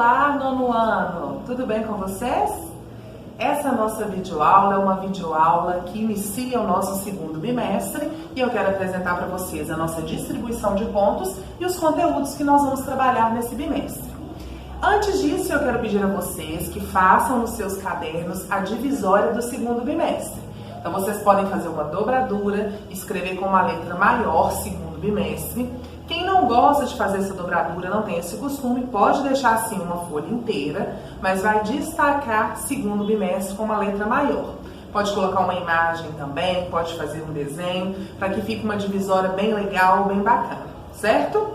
Olá, nono ano! Tudo bem com vocês? Essa nossa videoaula é uma videoaula que inicia o nosso segundo bimestre e eu quero apresentar para vocês a nossa distribuição de pontos e os conteúdos que nós vamos trabalhar nesse bimestre. Antes disso, eu quero pedir a vocês que façam nos seus cadernos a divisória do segundo bimestre. Então, vocês podem fazer uma dobradura, escrever com uma letra maior, segundo bimestre. Quem não gosta de fazer essa dobradura, não tem esse costume, pode deixar assim uma folha inteira, mas vai destacar segundo bimestre com uma letra maior. Pode colocar uma imagem também, pode fazer um desenho, para que fique uma divisória bem legal, bem bacana, certo?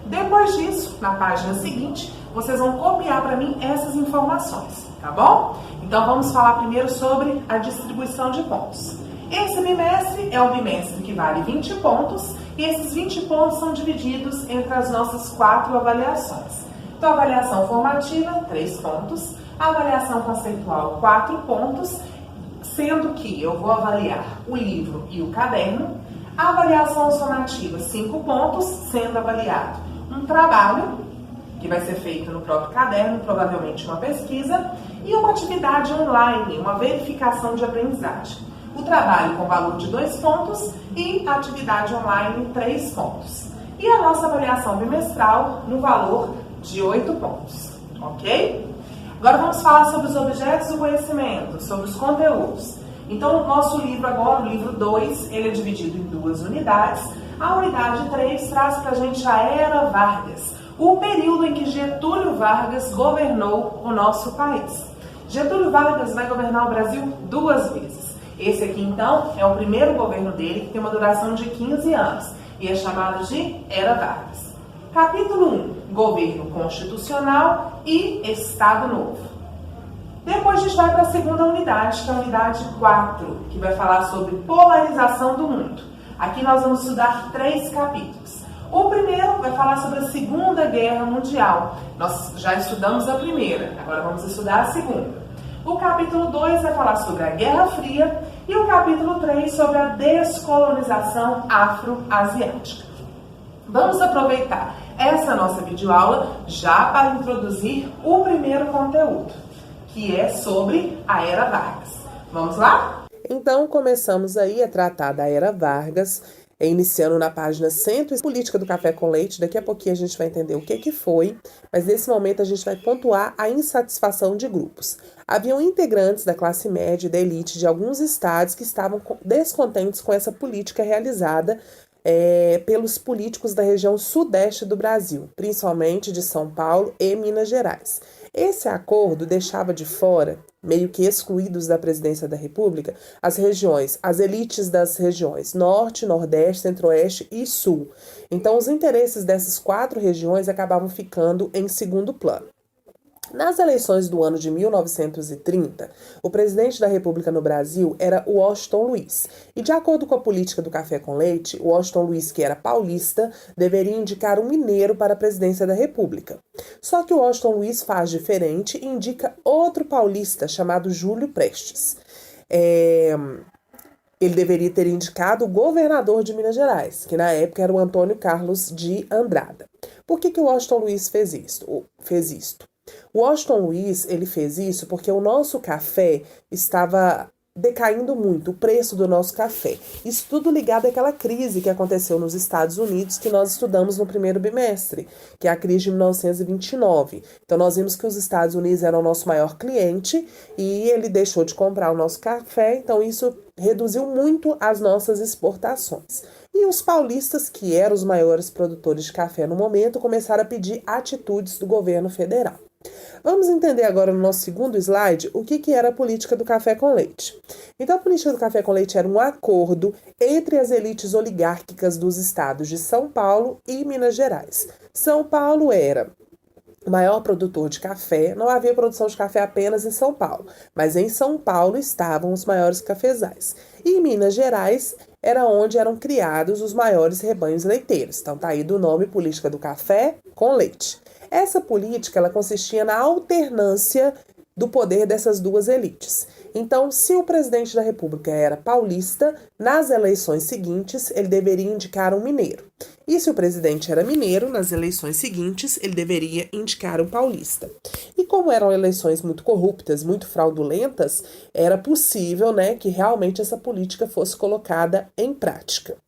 Depois disso, na página seguinte, vocês vão copiar para mim essas informações, tá bom? Então vamos falar primeiro sobre a distribuição de pontos. Esse bimestre é um bimestre que vale 20 pontos e esses 20 pontos são divididos entre as nossas 4 avaliações. Então, a avaliação formativa, 3 pontos, a avaliação conceitual, 4 pontos, sendo que eu vou avaliar o livro e o caderno, a avaliação somativa, 5 pontos, sendo avaliado um trabalho, que vai ser feito no próprio caderno, provavelmente uma pesquisa, e uma atividade online, uma verificação de aprendizagem. O trabalho com valor de 2 pontos e a atividade online 3 pontos. E a nossa avaliação bimestral no valor de 8 pontos, ok? Agora vamos falar sobre os objetos do conhecimento, sobre os conteúdos. Então, o nosso livro agora, o livro 2, ele é dividido em 2 unidades. A unidade 3 traz para a gente a Era Vargas, o período em que Getúlio Vargas governou o nosso país. Getúlio Vargas vai governar o Brasil 2 vezes. Esse aqui, então, é o primeiro governo dele, que tem uma duração de 15 anos, e é chamado de Era Vargas. Capítulo 1, Governo Constitucional e Estado Novo. Depois a gente vai para a segunda unidade, que é a unidade 4, que vai falar sobre polarização do mundo. Aqui nós vamos estudar 3 capítulos. O primeiro vai falar sobre a Segunda Guerra Mundial. Nós já estudamos a primeira, agora vamos estudar a segunda. O capítulo 2 vai falar sobre a Guerra Fria e o capítulo 3 sobre a descolonização afro-asiática. Vamos aproveitar essa nossa videoaula já para introduzir o primeiro conteúdo, que é sobre a Era Vargas. Vamos lá? Então, começamos aí a tratar da Era Vargas, iniciando na página 100, política do café com leite. Daqui a pouquinho a gente vai entender o que foi, mas nesse momento a gente vai pontuar a insatisfação de grupos. Haviam integrantes da classe média e da elite de alguns estados que estavam descontentes com essa política realizada pelos políticos da região sudeste do Brasil, principalmente de São Paulo e Minas Gerais. Esse acordo deixava de fora, meio que excluídos da presidência da República, as elites das regiões Norte, Nordeste, Centro-Oeste e Sul. Então, os interesses dessas 4 regiões acabavam ficando em segundo plano. Nas eleições do ano de 1930, o presidente da República no Brasil era Washington Luiz. E de acordo com a política do café com leite, Washington Luiz, que era paulista, deveria indicar um mineiro para a presidência da República. Só que o Washington Luiz faz diferente e indica outro paulista chamado Júlio Prestes. Ele deveria ter indicado o governador de Minas Gerais, que na época era o Antônio Carlos de Andrada. Por que o Washington Luiz fez isto? O Washington Luiz, ele fez isso porque o nosso café estava decaindo muito, o preço do nosso café. Isso tudo ligado àquela crise que aconteceu nos Estados Unidos, que nós estudamos no primeiro bimestre, que é a crise de 1929. Então, nós vimos que os Estados Unidos eram o nosso maior cliente e ele deixou de comprar o nosso café, então isso reduziu muito as nossas exportações. E os paulistas, que eram os maiores produtores de café no momento, começaram a pedir atitudes do governo federal. Vamos entender agora no nosso segundo slide o que era a política do café com leite. Então, a política do café com leite era um acordo entre as elites oligárquicas dos estados de São Paulo e Minas Gerais. São Paulo era o maior produtor de café, não havia produção de café apenas em São Paulo, mas em São Paulo estavam os maiores cafezais. E em Minas Gerais era onde eram criados os maiores rebanhos leiteiros. Então, tá aí do nome política do café com leite. Essa política ela consistia na alternância do poder dessas 2 elites. Então, se o presidente da República era paulista, nas eleições seguintes ele deveria indicar um mineiro. E se o presidente era mineiro, nas eleições seguintes ele deveria indicar um paulista. E como eram eleições muito corruptas, muito fraudulentas, era possível, que realmente essa política fosse colocada em prática.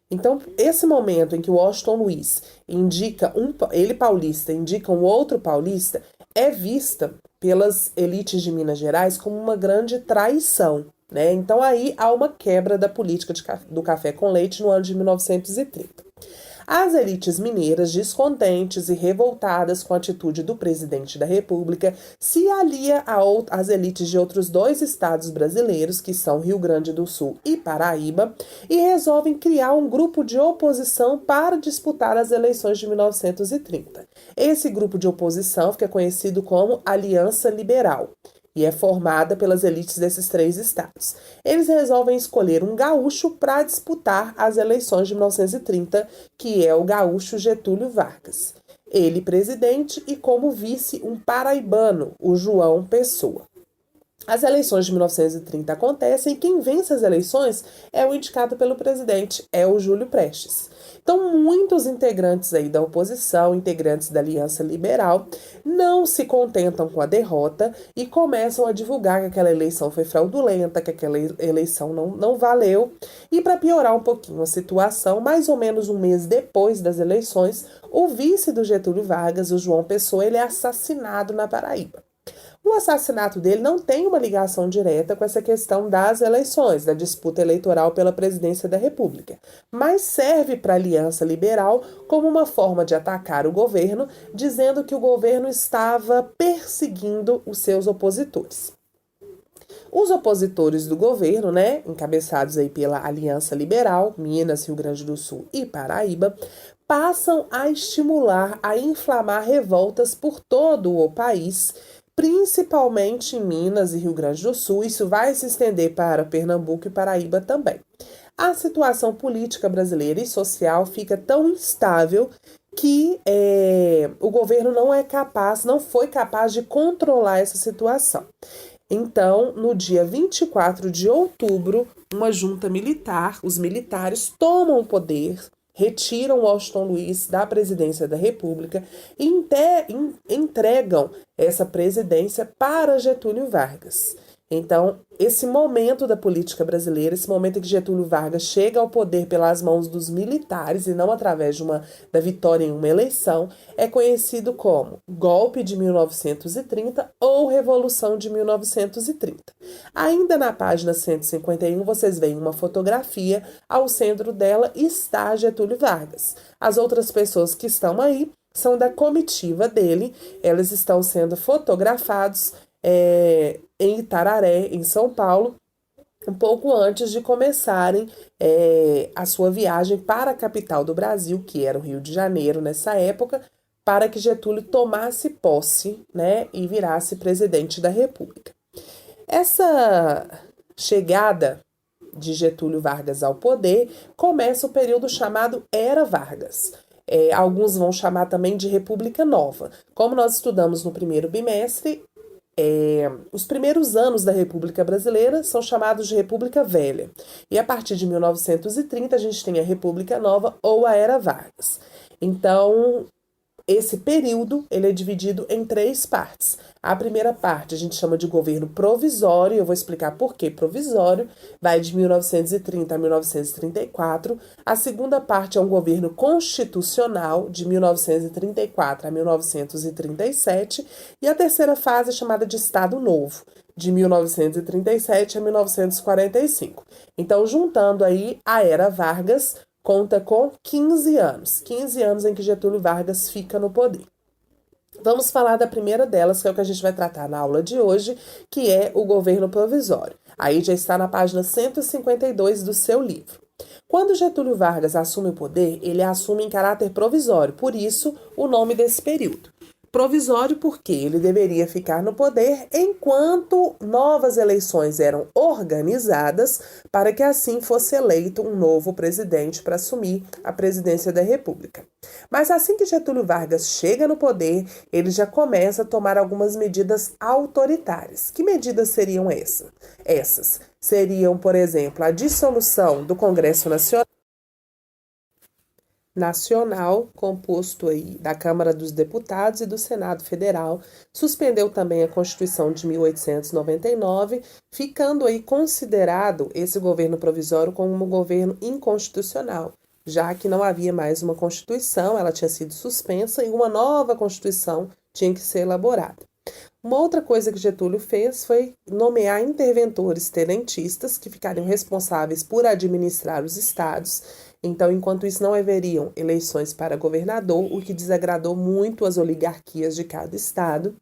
Então, esse momento em que o Washington Luiz indica ele paulista, indica um outro paulista, é vista pelas elites de Minas Gerais como uma grande traição, Então, aí há uma quebra da política do café com leite no ano de 1930. As elites mineiras, descontentes e revoltadas com a atitude do presidente da República, se alia às elites de outros 2 estados brasileiros, que são Rio Grande do Sul e Paraíba, e resolvem criar um grupo de oposição para disputar as eleições de 1930. Esse grupo de oposição fica conhecido como Aliança Liberal e é formada pelas elites desses 3 estados. Eles resolvem escolher um gaúcho para disputar as eleições de 1930, que é o gaúcho Getúlio Vargas. Ele presidente e como vice um paraibano, o João Pessoa. As eleições de 1930 acontecem e quem vence as eleições é o indicado pelo presidente, é o Júlio Prestes. Então, muitos integrantes aí da oposição, integrantes da Aliança Liberal, não se contentam com a derrota e começam a divulgar que aquela eleição foi fraudulenta, que aquela eleição não valeu. E para piorar um pouquinho a situação, mais ou menos um mês depois das eleições, o vice do Getúlio Vargas, o João Pessoa, ele é assassinado na Paraíba. O assassinato dele não tem uma ligação direta com essa questão das eleições, da disputa eleitoral pela presidência da República, mas serve para a Aliança Liberal como uma forma de atacar o governo, dizendo que o governo estava perseguindo os seus opositores. Os opositores do governo, encabeçados aí pela Aliança Liberal, Minas, Rio Grande do Sul e Paraíba, passam a estimular, a inflamar revoltas por todo o país, principalmente em Minas e Rio Grande do Sul. Isso vai se estender para Pernambuco e Paraíba também. A situação política brasileira e social fica tão instável que o governo não foi capaz de controlar essa situação. Então, no dia 24 de outubro, uma junta militar, os militares tomam o poder, retiram Washington Luiz da presidência da República e entregam essa presidência para Getúlio Vargas. Então, esse momento da política brasileira, esse momento em que Getúlio Vargas chega ao poder pelas mãos dos militares e não através da vitória em uma eleição, é conhecido como Golpe de 1930 ou Revolução de 1930. Ainda na página 151, vocês veem uma fotografia, ao centro dela está Getúlio Vargas. As outras pessoas que estão aí são da comitiva dele, elas estão sendo fotografados em Itararé, em São Paulo, um pouco antes de começarem a sua viagem para a capital do Brasil, que era o Rio de Janeiro nessa época, para que Getúlio tomasse posse, e virasse presidente da República. Essa chegada de Getúlio Vargas ao poder começa o período chamado Era Vargas. Alguns vão chamar também de República Nova. Como nós estudamos no primeiro bimestre, os primeiros anos da República Brasileira são chamados de República Velha. E a partir de 1930 a gente tem a República Nova ou a Era Vargas. Então, esse período ele é dividido em 3 partes. A primeira parte a gente chama de governo provisório, eu vou explicar por que provisório, vai de 1930 a 1934. A segunda parte é um governo constitucional, de 1934 a 1937. E a terceira fase é chamada de Estado Novo, de 1937 a 1945. Então, juntando aí, a Era Vargas conta com 15 anos em que Getúlio Vargas fica no poder. Vamos falar da primeira delas, que é o que a gente vai tratar na aula de hoje, que é o governo provisório. Aí já está na página 152 do seu livro. Quando Getúlio Vargas assume o poder, ele assume em caráter provisório, por isso o nome desse período. Provisório porque ele deveria ficar no poder enquanto novas eleições eram organizadas para que assim fosse eleito um novo presidente para assumir a presidência da República. Mas assim que Getúlio Vargas chega no poder, ele já começa a tomar algumas medidas autoritárias. Que medidas seriam essas? Essas seriam, por exemplo, a dissolução do Congresso Nacional, composto aí da Câmara dos Deputados e do Senado Federal, suspendeu também a Constituição de 1899, ficando aí considerado esse governo provisório como um governo inconstitucional, já que não havia mais uma Constituição, ela tinha sido suspensa e uma nova Constituição tinha que ser elaborada. Uma outra coisa que Getúlio fez foi nomear interventores tenentistas que ficariam responsáveis por administrar os estados. Então, enquanto isso, não haveriam eleições para governador, o que desagradou muito as oligarquias de cada estado.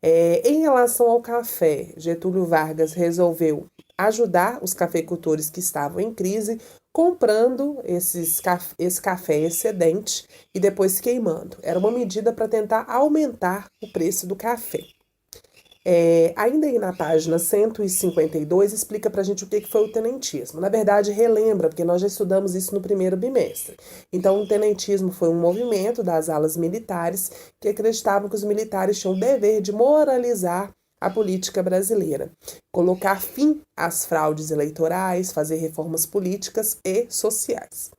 Em relação ao café, Getúlio Vargas resolveu ajudar os cafeicultores que estavam em crise, comprando esse café excedente e depois queimando. Era uma medida para tentar aumentar o preço do café. Ainda aí na página 152, explica pra gente o que foi o tenentismo. Na verdade, relembra, porque nós já estudamos isso no primeiro bimestre. Então, o tenentismo foi um movimento das alas militares que acreditavam que os militares tinham o dever de moralizar a política brasileira, colocar fim às fraudes eleitorais, fazer reformas políticas e sociais.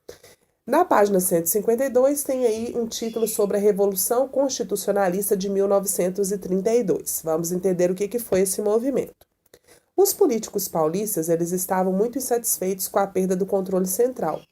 Na página 152 tem aí um título sobre a Revolução Constitucionalista de 1932. Vamos entender o que foi esse movimento. Os políticos paulistas, eles estavam muito insatisfeitos com a perda do controle central,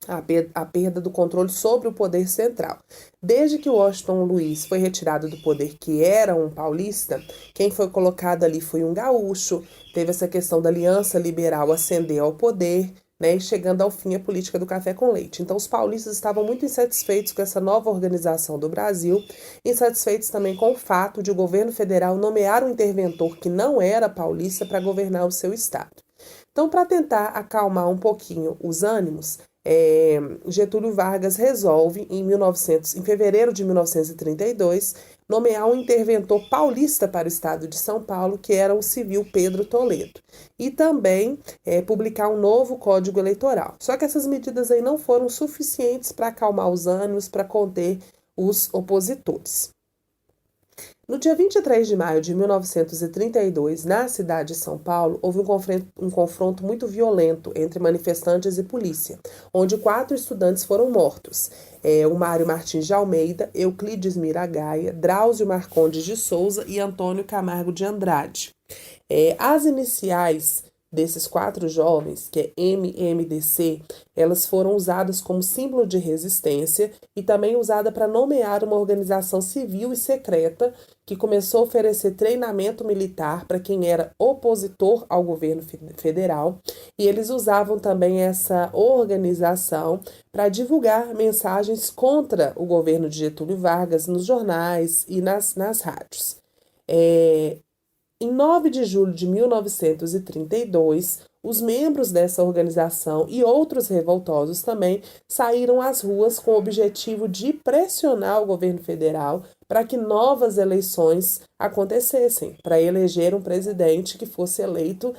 a perda do controle sobre o poder central. Desde que Washington Luiz foi retirado do poder, que era um paulista, quem foi colocado ali foi um gaúcho, teve essa questão da aliança liberal ascender ao poder, e chegando ao fim a política do café com leite. Então, os paulistas estavam muito insatisfeitos com essa nova organização do Brasil, insatisfeitos também com o fato de o governo federal nomear um interventor que não era paulista para governar o seu estado. Então, para tentar acalmar um pouquinho os ânimos, Getúlio Vargas resolve, em fevereiro de 1932, nomear um interventor paulista para o estado de São Paulo, que era o civil Pedro Toledo, e também publicar um novo código eleitoral. Só que essas medidas aí não foram suficientes para acalmar os ânimos, para conter os opositores. No dia 23 de maio de 1932, na cidade de São Paulo, houve um confronto muito violento entre manifestantes e polícia, onde 4 estudantes foram mortos. O Mário Martins de Almeida, Euclides Miragaia, Drauzio Marcondes de Souza e Antônio Camargo de Andrade. As iniciais desses 4 jovens, que é MMDC, elas foram usadas como símbolo de resistência e também usada para nomear uma organização civil e secreta que começou a oferecer treinamento militar para quem era opositor ao governo federal, e eles usavam também essa organização para divulgar mensagens contra o governo de Getúlio Vargas nos jornais e nas rádios. Em 9 de julho de 1932, os membros dessa organização e outros revoltosos também saíram às ruas com o objetivo de pressionar o governo federal para que novas eleições acontecessem, para eleger um presidente que fosse eleito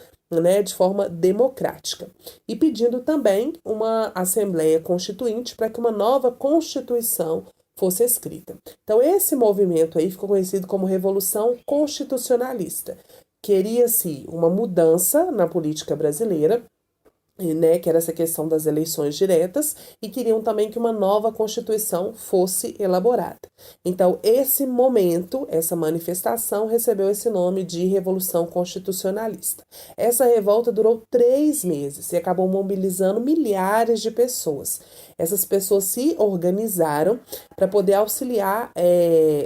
de forma democrática. E pedindo também uma Assembleia Constituinte para que uma nova Constituição fosse escrita. Então, esse movimento aí ficou conhecido como Revolução Constitucionalista. Queria-se uma mudança na política brasileira, que era essa questão das eleições diretas, e queriam também que uma nova Constituição fosse elaborada. Então, esse momento, essa manifestação, recebeu esse nome de Revolução Constitucionalista. Essa revolta durou 3 meses e acabou mobilizando milhares de pessoas. Essas pessoas se organizaram para poder auxiliar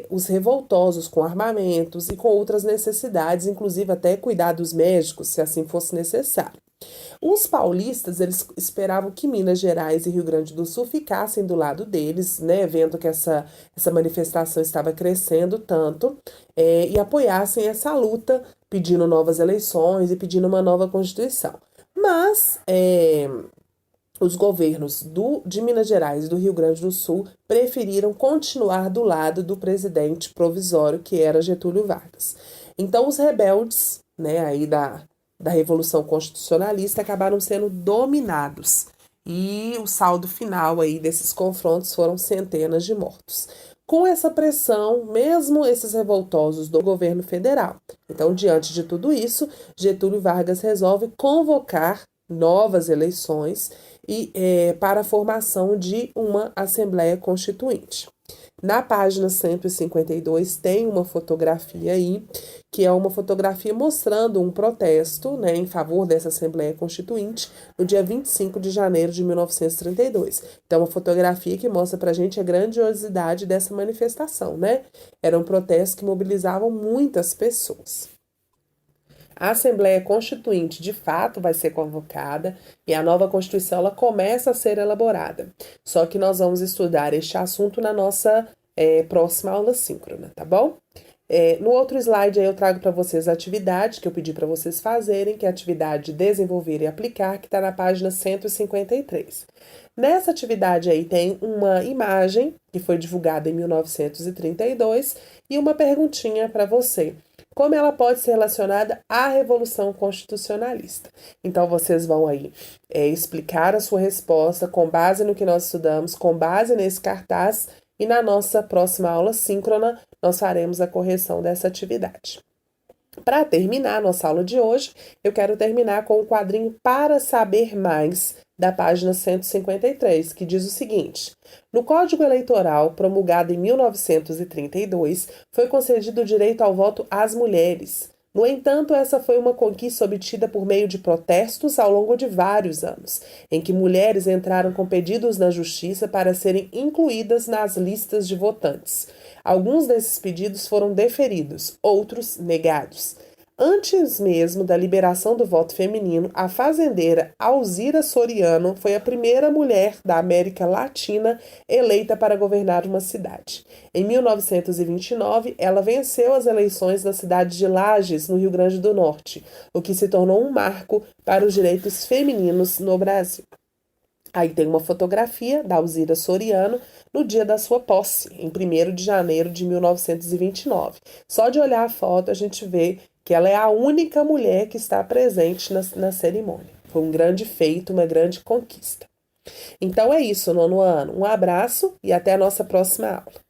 os revoltosos com armamentos e com outras necessidades, inclusive até cuidar dos médicos, se assim fosse necessário. Os paulistas, eles esperavam que Minas Gerais e Rio Grande do Sul ficassem do lado deles, vendo que essa manifestação estava crescendo tanto, e apoiassem essa luta, pedindo novas eleições e pedindo uma nova Constituição. Mas os governos de Minas Gerais e do Rio Grande do Sul preferiram continuar do lado do presidente provisório, que era Getúlio Vargas. Então, os rebeldes, né, aí da Revolução Constitucionalista acabaram sendo dominados. E o saldo final aí desses confrontos foram centenas de mortos. Com essa pressão, mesmo esses revoltosos do governo federal. Então, diante de tudo isso, Getúlio Vargas resolve convocar novas eleições e para a formação de uma Assembleia Constituinte. Na página 152 tem uma fotografia aí, que é uma fotografia mostrando um protesto, né, em favor dessa Assembleia Constituinte no dia 25 de janeiro de 1932. Então, uma fotografia que mostra pra gente a grandiosidade dessa manifestação, né? Era um protesto que mobilizavam muitas pessoas. A Assembleia Constituinte, de fato, vai ser convocada e a nova Constituição ela começa a ser elaborada. Só que nós vamos estudar este assunto na nossa próxima aula síncrona, tá bom? No outro slide aí eu trago para vocês a atividade que eu pedi para vocês fazerem, que é a atividade de desenvolver e aplicar, que está na página 153. Nessa atividade aí tem uma imagem que foi divulgada em 1932 e uma perguntinha para você. Como ela pode ser relacionada à Revolução Constitucionalista? Então, vocês vão aí explicar a sua resposta com base no que nós estudamos, com base nesse cartaz, e na nossa próxima aula síncrona, nós faremos a correção dessa atividade. Para terminar a nossa aula de hoje, eu quero terminar com o quadrinho Para Saber Mais, da página 153, que diz o seguinte: no Código Eleitoral, promulgado em 1932, foi concedido o direito ao voto às mulheres. No entanto, essa foi uma conquista obtida por meio de protestos ao longo de vários anos, em que mulheres entraram com pedidos na justiça para serem incluídas nas listas de votantes. Alguns desses pedidos foram deferidos, outros negados. Antes mesmo da liberação do voto feminino, a fazendeira Alzira Soriano foi a primeira mulher da América Latina eleita para governar uma cidade. Em 1929, ela venceu as eleições na cidade de Lages, no Rio Grande do Norte, o que se tornou um marco para os direitos femininos no Brasil. Aí tem uma fotografia da Alzira Soriano no dia da sua posse, em 1º de janeiro de 1929. Só de olhar a foto a gente vê que ela é a única mulher que está presente na cerimônia. Foi um grande feito, uma grande conquista. Então é isso, nono ano. Um abraço e até a nossa próxima aula.